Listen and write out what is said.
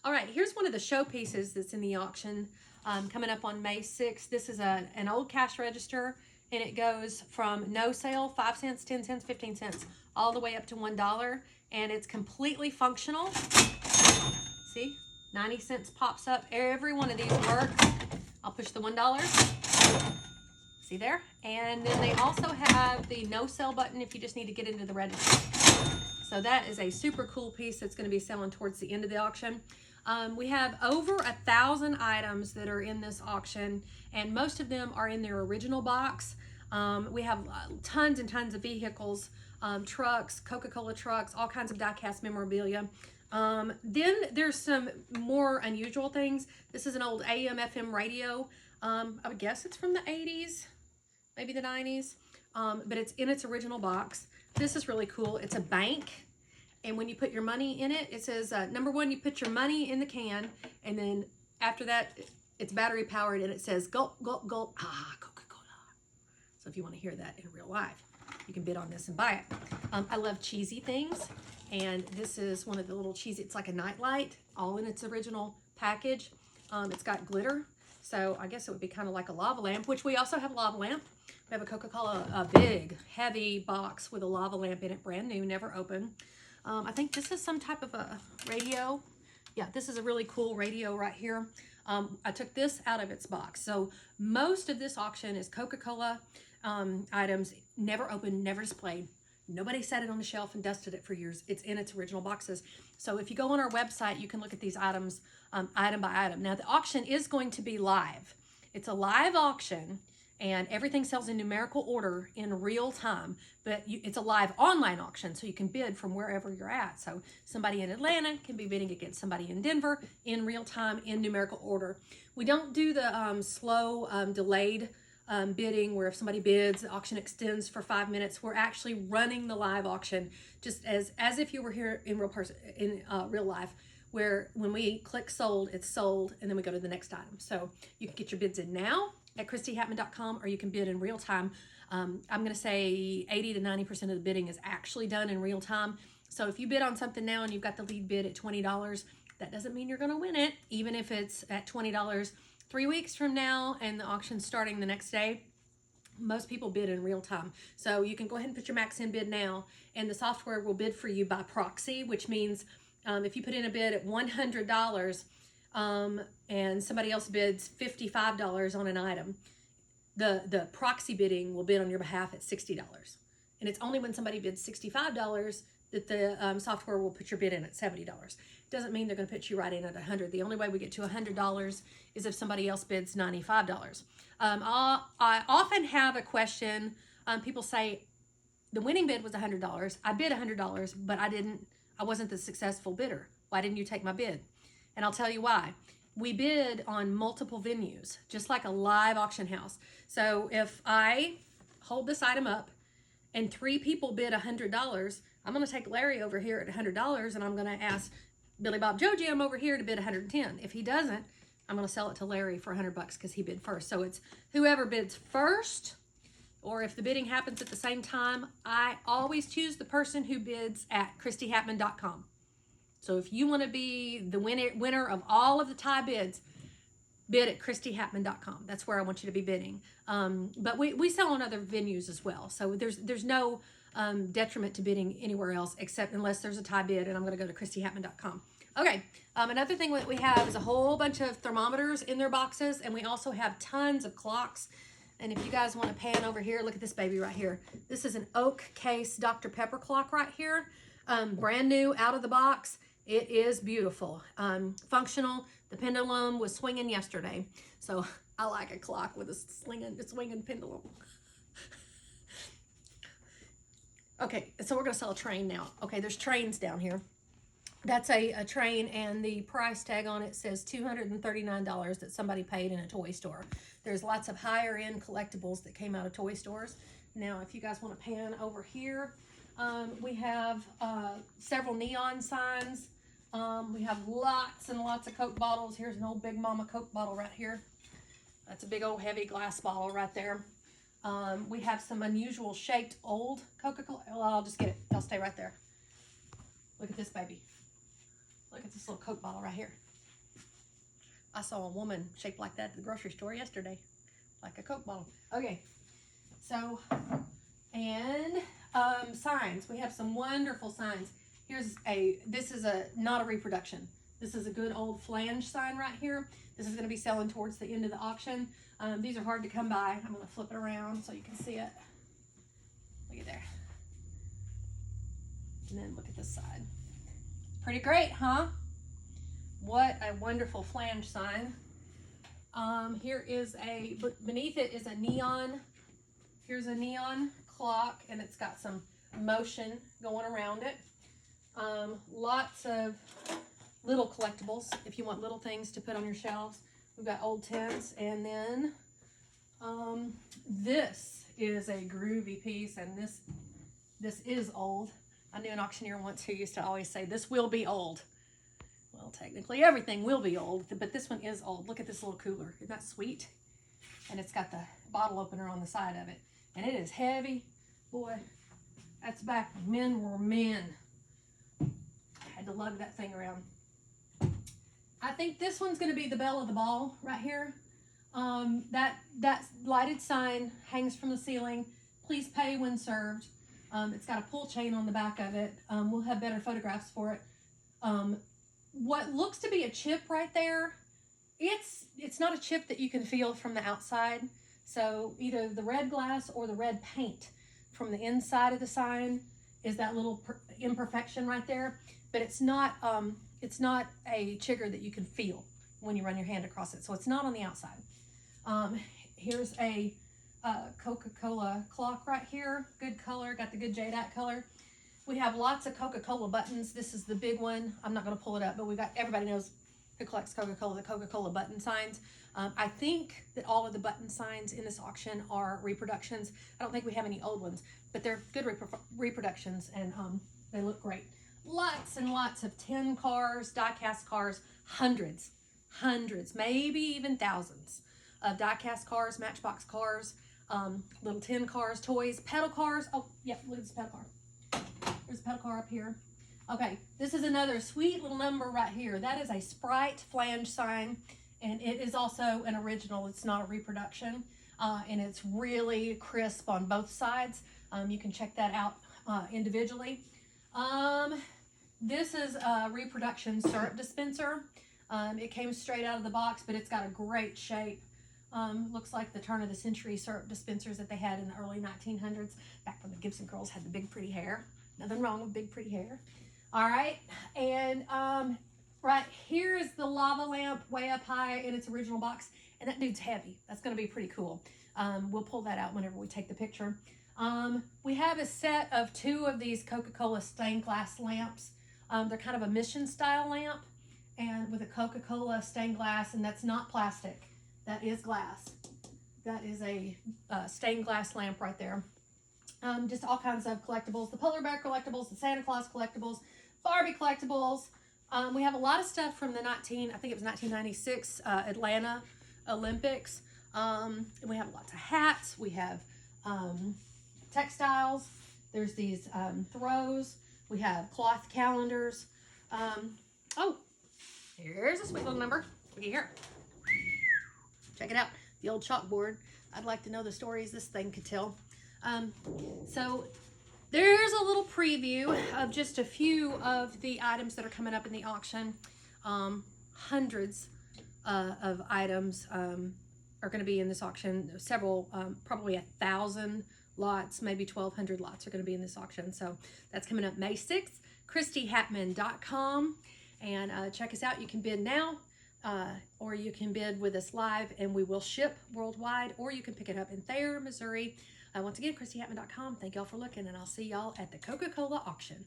All right, here's one of the show pieces that's in the auction coming up on May 6th. This is an old cash register, and it goes from no sale, 5 cents, 10 cents, 15 cents, all the way up to $1, and it's completely functional. See, 90 cents pops up. Every one of these works. I'll push the $1. See there? And then they also have the no sell button if you just need to get into the register. So that is a super cool piece that's going to be selling towards the end of the auction. We have over 1,000 items that are in this auction, and most of them are in their original box. We have tons and tons of vehicles, trucks, Coca-Cola trucks, all kinds of die-cast memorabilia. Then there's some more unusual things. This is an old AM FM radio. I would guess it's from the 80s, maybe the 90s, but it's in its original box. This is really cool. It's a bank, and when you put your money in it, it says, number one, you put your money in the can, and then after that, it's battery powered, and it says, gulp, gulp, gulp, Coca-Cola. So if you want to hear that in real life, you can bid on this and buy it. I love cheesy things, and this is one of the little cheesy, it's like a nightlight, all in its original package. It's got glitter, so I guess it would be kind of like a lava lamp, which we also have a lava lamp. We have a Coca-Cola, a big, heavy box with a lava lamp in it, brand new, never opened. I think this is some type of a radio. Yeah, this is a really cool radio right here. I took this out of its box. So most of this auction is Coca-Cola items, never opened, never displayed. Nobody set it on the shelf and dusted it for years. It's in its original boxes. So if you go on our website, you can look at these items item by item. Now the auction is going to be live. It's a live auction, and everything sells in numerical order in real time, but it's a live online auction, so you can bid from wherever you're at. So somebody in Atlanta can be bidding against somebody in Denver in real time in numerical order. We don't do the slow, delayed bidding where if somebody bids, the auction extends for 5 minutes. We're actually running the live auction just as if you were here in real life, where when we click sold, it's sold, and then we go to the next item. So you can get your bids in now at ChristieHatman.com, or you can bid in real time. I'm going to say 80 to 90% of the bidding is actually done in real time. So if you bid on something now and you've got the lead bid at $20, that doesn't mean you're going to win it, even if it's at $20 3 weeks from now and the auction's starting the next day. Most people bid in real time. So you can go ahead and put your max in bid now, and the software will bid for you by proxy, which means if you put in a bid at $100 and somebody else bids $55 on an item, the proxy bidding will bid on your behalf at $60. And it's only when somebody bids $65 that the software will put your bid in at $70. It doesn't mean they're going to put you right in at $100. The only way we get to $100 is if somebody else bids $95. I often have a question. People say, the winning bid was $100. I bid $100, but I wasn't the successful bidder. Why didn't you take my bid? And I'll tell you why. We bid on multiple venues, just like a live auction house. So if I hold this item up and 3 people bid $100, I'm going to take Larry over here at $100, and I'm going to ask Billy Bob Joe Jim over here to bid $110. If he doesn't, I'm going to sell it to Larry for $100 because he bid first. So it's whoever bids first, or if the bidding happens at the same time, I always choose the person who bids at ChristieHatman.com. So if you want to be the winner of all of the tie bids, bid at ChristieHatman.com. That's where I want you to be bidding. But we sell on other venues as well. So there's no detriment to bidding anywhere else except unless there's a tie bid, and I'm going to go to ChristieHatman.com. Okay, another thing that we have is a whole bunch of thermometers in their boxes, and we also have tons of clocks. And if you guys want to pan over here, look at this baby right here. This is an oak case Dr. Pepper clock right here. Brand new, out of the box. It is beautiful. Functional. The pendulum was swinging yesterday. So I like a clock with a swinging pendulum. Okay, so we're going to sell a train now. Okay, there's trains down here. That's a train, and the price tag on it says $239 that somebody paid in a toy store. There's lots of higher end collectibles that came out of toy stores. Now, if you guys want to pan over here, we have several neon signs. We have lots and lots of Coke bottles. Here's an old Big Mama Coke bottle right here. That's a big old heavy glass bottle right there. We have some unusual shaped old Coca-Cola. Well, I'll just get it. I'll stay right there. Look at this baby. Look at this little Coke bottle right here. I saw a woman shaped like that at the grocery store yesterday, like a Coke bottle. Okay, so, and signs. We have some wonderful signs. This is not a reproduction. This is a good old flange sign right here. This is going to be selling towards the end of the auction. These are hard to come by. I'm going to flip it around so you can see it. Look at there. And then look at this side. Pretty great, huh? What a wonderful flange sign. Here is beneath it is a neon. Here's a neon clock, and it's got some motion going around it. Lots of little collectibles if you want little things to put on your shelves. We've got old tins, and then this is a groovy piece, and this is old. I knew an auctioneer once who used to always say, this will be old. Well, technically everything will be old, but this one is old. Look at this little cooler. Isn't that sweet? And it's got the bottle opener on the side of it. And it is heavy. Boy, that's back when men were men. I had to lug that thing around. I think this one's going to be the belle of the ball right here. That lighted sign hangs from the ceiling. Please pay when served. It's got a pull chain on the back of it. We'll have better photographs for it. What looks to be a chip right there, it's not a chip that you can feel from the outside. So either the red glass or the red paint from the inside of the sign is that little imperfection right there. But it's not a chigger that you can feel when you run your hand across it. So it's not on the outside. Here's a Coca-Cola clock right here. Good color, got the good jadeite color. We have lots of Coca-Cola buttons. This is the big one. I'm not going to pull it up, but everybody knows who collects Coca-Cola, the Coca-Cola button signs. I think that all of the button signs in this auction are reproductions. I don't think we have any old ones, but they're good reproductions, and they look great. Lots and lots of tin cars, die-cast cars, hundreds, maybe even thousands of die-cast cars, matchbox cars, little tin cars, toys, pedal cars. Oh, yeah, look at this pedal car. There's a pedal car up here. Okay, this is another sweet little number right here. That is a Sprite flange sign, and it is also an original. It's not a reproduction, and it's really crisp on both sides. You can check that out individually. This is a reproduction syrup dispenser. It came straight out of the box, but it's got a great shape. Looks like the turn of the century syrup dispensers that they had in the early 1900s, back when the Gibson girls had the big pretty hair. Nothing wrong with big pretty hair. All right, and right here is the lava lamp way up high in its original box, and that dude's heavy. That's going to be pretty cool. We'll pull that out whenever we take the picture. We have a set of 2 of these Coca-Cola stained glass lamps. They're kind of a mission style lamp, and with a Coca-Cola stained glass, and that's not plastic. That is glass. That is a stained glass lamp right there. Just all kinds of collectibles. The polar bear collectibles, the Santa Claus collectibles, Barbie collectibles. We have a lot of stuff from the 1996 Atlanta Olympics. We have lots of hats. We have textiles. There's these throws. We have cloth calendars. Oh, here's a sweet little number. Look at here. Check it out. The old chalkboard. I'd like to know the stories this thing could tell. So there's a little preview of just a few of the items that are coming up in the auction. Hundreds of items are going to be in this auction. Several, probably 1,000 lots, maybe 1,200 lots are going to be in this auction. So that's coming up May 6th. ChristieHatman.com, and check us out. You can bid now, or you can bid with us live, and we will ship worldwide, or you can pick it up in Thayer, Missouri. Once again, ChristieHatman.com. Thank y'all for looking, and I'll see y'all at the Coca-Cola auction.